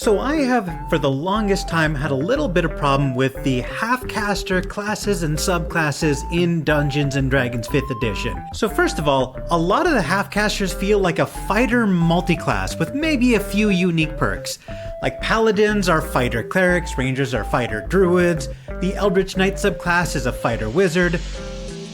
So I have, for the longest time, had a little bit of problem with the half-caster classes and subclasses in Dungeons & Dragons 5th edition. So first of all, a lot of the half-casters feel like a fighter multiclass with maybe a few unique perks. Like paladins are fighter clerics, rangers are fighter druids, the eldritch knight subclass is a fighter wizard,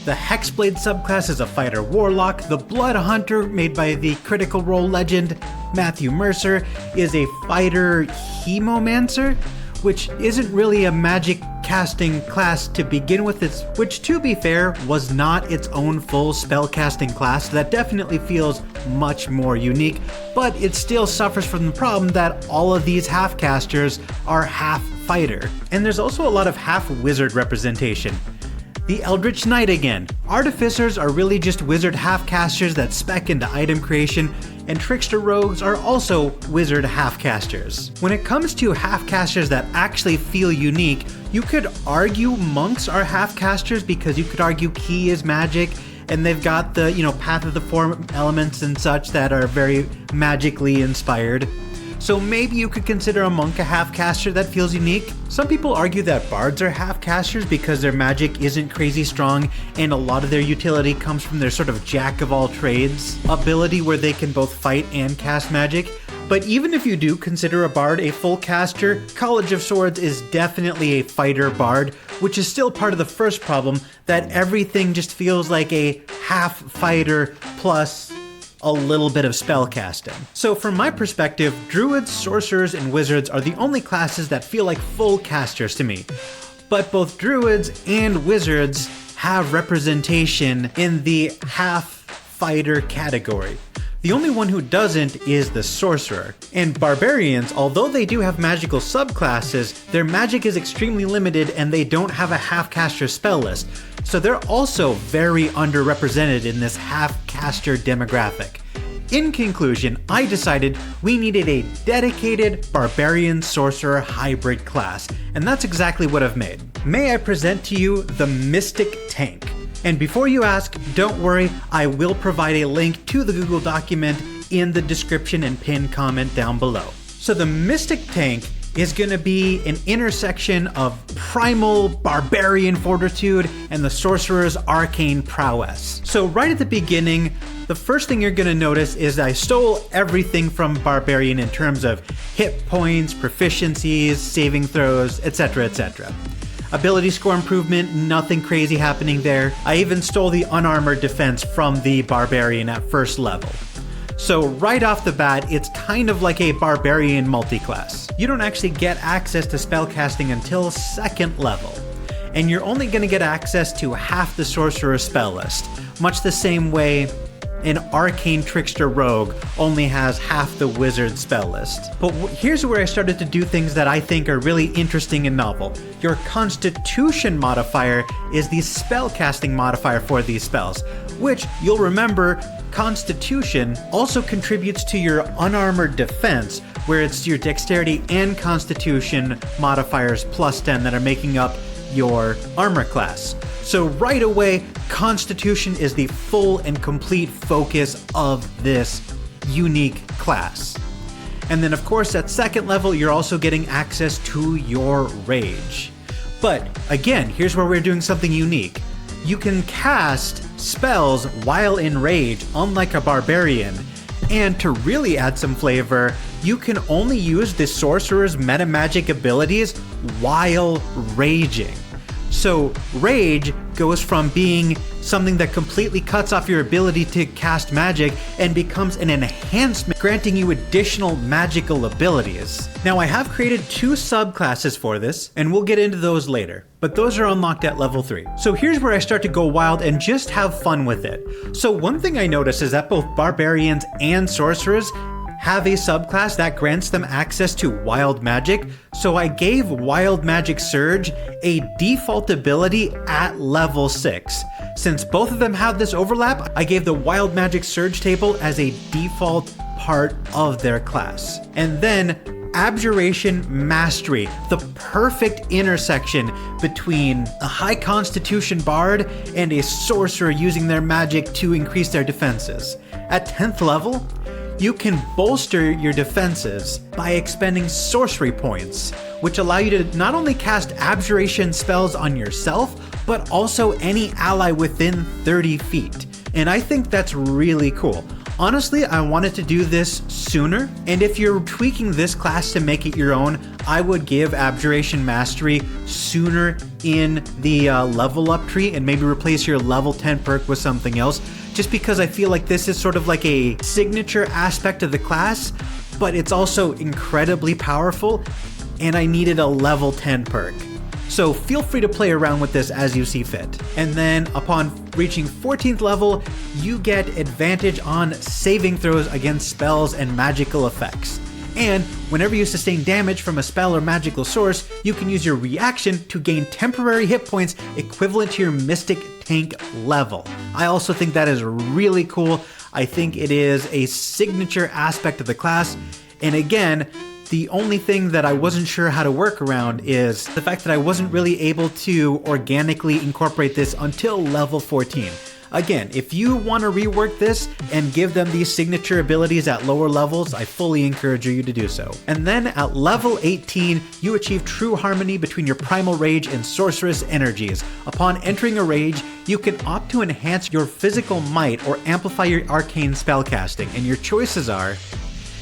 the Hexblade subclass is a fighter warlock, the blood hunter, made by the Critical Role legend Matthew Mercer, is a fighter hemomancer, which isn't really a magic casting class to begin with, which to be fair was not its own full spellcasting class. That definitely feels much more unique, but it still suffers from the problem that all of these half-casters are half-fighter. And there's also a lot of half-wizard representation. The Eldritch Knight again. Artificers are really just wizard half-casters that spec into item creation, and Trickster Rogues are also wizard half-casters. When it comes to half-casters that actually feel unique, you could argue monks are half-casters because you could argue Key is magic, and they've got the, Path of the Four Elements and such that are very magically inspired. So maybe you could consider a monk a half-caster that feels unique. Some people argue that bards are half-casters because their magic isn't crazy strong and a lot of their utility comes from their sort of jack-of-all-trades ability where they can both fight and cast magic. But even if you do consider a bard a full caster, College of Swords is definitely a fighter bard, which is still part of the first problem, that everything just feels like a half-fighter plus a little bit of spellcasting. So from my perspective, druids, sorcerers, and wizards are the only classes that feel like full casters to me. But both druids and wizards have representation in the half-fighter category. The only one who doesn't is the sorcerer. And barbarians, although they do have magical subclasses, their magic is extremely limited and they don't have a half-caster spell list. So they're also very underrepresented in this half-caster demographic. In conclusion, I decided we needed a dedicated barbarian sorcerer hybrid class, and that's exactly what I've made. May I present to you the Mystic Tank. And before you ask, don't worry, I will provide a link to the Google document in the description and pinned comment down below. So the Mystic Tank is going to be an intersection of primal barbarian fortitude and the sorcerer's arcane prowess. So right at the beginning, the first thing you're going to notice is I stole everything from barbarian in terms of hit points, proficiencies, saving throws, etc, etc. Ability score improvement, nothing crazy happening there. I even stole the unarmored defense from the barbarian at first level. So right off the bat, it's kind of like a barbarian multiclass. You don't actually get access to spellcasting until 2nd level, and you're only going to get access to half the sorcerer's spell list, much the same way an arcane trickster rogue only has half the wizard spell list. But here's where I started to do things that I think are really interesting and novel. Your constitution modifier is the spellcasting modifier for these spells, which you'll remember Constitution also contributes to your unarmored defense, where it's your dexterity and constitution modifiers plus 10 that are making up your armor class. So right away, Constitution is the full and complete focus of this unique class. And then of course at 2nd level, you're also getting access to your rage. But again, here's where we're doing something unique. You can cast spells while in rage, unlike a barbarian. And to really add some flavor, you can only use the sorcerer's metamagic abilities while raging. So rage goes from being something that completely cuts off your ability to cast magic and becomes an enhancement, granting you additional magical abilities. Now I have created 2 subclasses for this, and we'll get into those later, but those are unlocked at level 3. So here's where I start to go wild and just have fun with it. So one thing I noticed is that both barbarians and sorcerers have a subclass that grants them access to wild magic, so I gave Wild Magic Surge a default ability at level 6. Since both of them have this overlap, I gave the Wild Magic Surge table as a default part of their class. And then Abjuration Mastery, the perfect intersection between a high constitution bard and a sorcerer using their magic to increase their defenses. At 10th level, you can bolster your defenses by expending sorcery points, which allow you to not only cast abjuration spells on yourself, but also any ally within 30 feet. And I think that's really cool. Honestly, I wanted to do this sooner, and if you're tweaking this class to make it your own, I would give Abjuration Mastery sooner in the level up tree and maybe replace your level 10 perk with something else, just because I feel like this is sort of like a signature aspect of the class, but it's also incredibly powerful, and I needed a level 10 perk. So feel free to play around with this as you see fit. And then upon reaching 14th level, you get advantage on saving throws against spells and magical effects. And whenever you sustain damage from a spell or magical source, you can use your reaction to gain temporary hit points equivalent to your Mystic Tank level. I also think that is really cool. I think it is a signature aspect of the class. And again, the only thing that I wasn't sure how to work around is the fact that I wasn't really able to organically incorporate this until level 14. Again, if you want to rework this and give them these signature abilities at lower levels, I fully encourage you to do so. And then at level 18, you achieve true harmony between your primal rage and sorceress energies. Upon entering a rage, you can opt to enhance your physical might or amplify your arcane spellcasting, and your choices are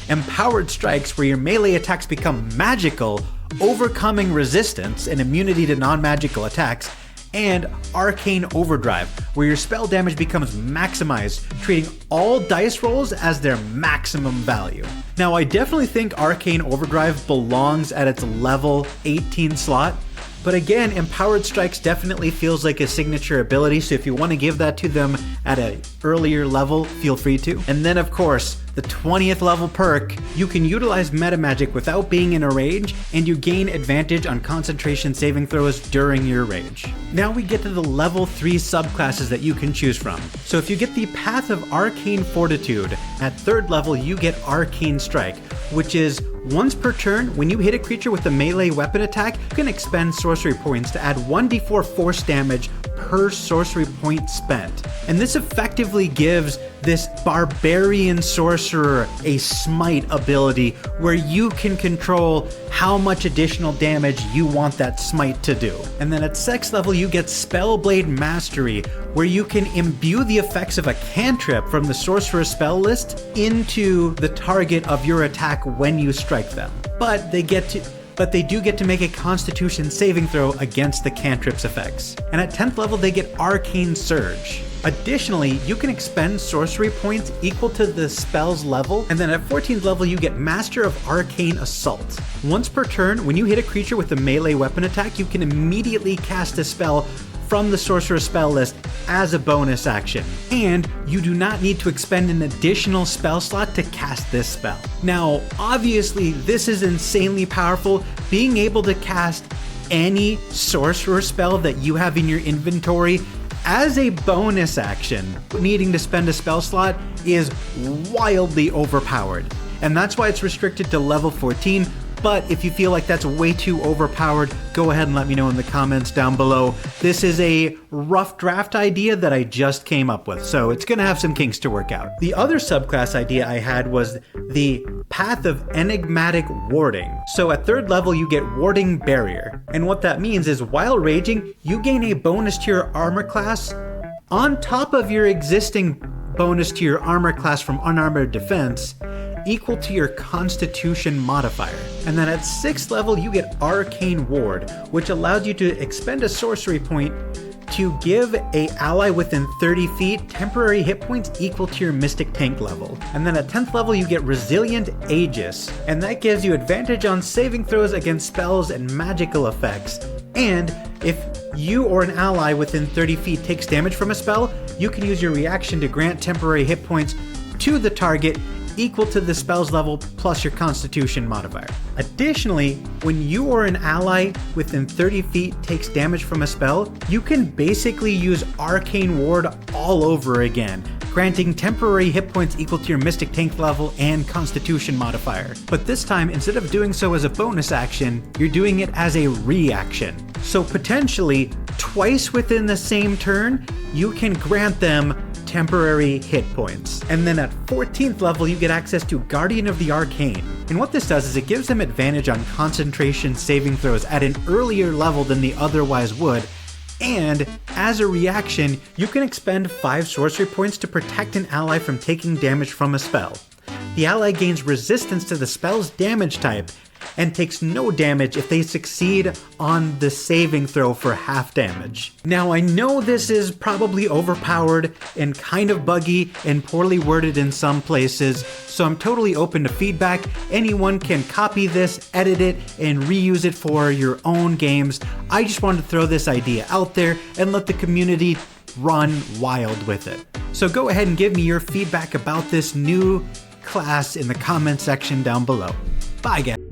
Empowered Strikes, where your melee attacks become magical, overcoming resistance and immunity to non-magical attacks, and Arcane Overdrive, where your spell damage becomes maximized, treating all dice rolls as their maximum value. Now, I definitely think Arcane Overdrive belongs at its level 18 slot, but again, Empowered Strikes definitely feels like a signature ability, so if you want to give that to them at an earlier level, feel free to. And then of course, the 20th level perk, you can utilize metamagic without being in a rage, and you gain advantage on concentration saving throws during your rage. Now we get to the level 3 subclasses that you can choose from. So if you get the Path of Arcane Fortitude, at 3rd level you get Arcane Strike, which is once per turn, when you hit a creature with a melee weapon attack, you can expend sorcery points to add 1d4 force damage per sorcery point spent. And this effectively gives this barbarian sorcerer a smite ability where you can control how much additional damage you want that smite to do. And then at 6th level you get Spellblade Mastery, where you can imbue the effects of a cantrip from the sorcerer spell list into the target of your attack when you strike them. But they do get to make a Constitution saving throw against the cantrip's effects. And at 10th level they get Arcane Surge. Additionally, you can expend sorcery points equal to the spell's level, and then at 14th level you get Master of Arcane Assault. Once per turn, when you hit a creature with a melee weapon attack, you can immediately cast a spell from the sorcerer spell list as a bonus action, and you do not need to expend an additional spell slot to cast this spell. Now, obviously, this is insanely powerful. Being able to cast any sorcerer spell that you have in your inventory as a bonus action, needing to spend a spell slot, is wildly overpowered. And that's why it's restricted to level 14. But if you feel like that's way too overpowered, go ahead and let me know in the comments down below. This is a rough draft idea that I just came up with, so it's gonna have some kinks to work out. The other subclass idea I had was the Path of Enigmatic Warding. So at 3rd level you get Warding Barrier. And what that means is while raging, you gain a bonus to your armor class on top of your existing bonus to your armor class from unarmored defense, equal to your Constitution modifier. And then at 6th level you get Arcane Ward, which allows you to expend a sorcery point to give a ally within 30 feet temporary hit points equal to your Mystic Tank level. And then at 10th level you get Resilient Aegis, and that gives you advantage on saving throws against spells and magical effects. And if you or an ally within 30 feet takes damage from a spell, you can use your reaction to grant temporary hit points to the target equal to the spell's level plus your Constitution modifier. Additionally, when you or an ally within 30 feet takes damage from a spell, you can basically use Arcane Ward all over again, granting temporary hit points equal to your Mystic Tank level and Constitution modifier. But this time, instead of doing so as a bonus action, you're doing it as a reaction. So potentially, twice within the same turn, you can grant them temporary hit points. And then at 14th level, you get access to Guardian of the Arcane. And what this does is it gives them advantage on concentration saving throws at an earlier level than they otherwise would. And as a reaction, you can expend 5 sorcery points to protect an ally from taking damage from a spell. The ally gains resistance to the spell's damage type, and takes no damage if they succeed on the saving throw for half damage. Now I know this is probably overpowered and kind of buggy and poorly worded in some places, so I'm totally open to feedback. Anyone can copy this, edit it, and reuse it for your own games. I just wanted to throw this idea out there and let the community run wild with it. So go ahead and give me your feedback about this new class in the comment section down below. Bye guys.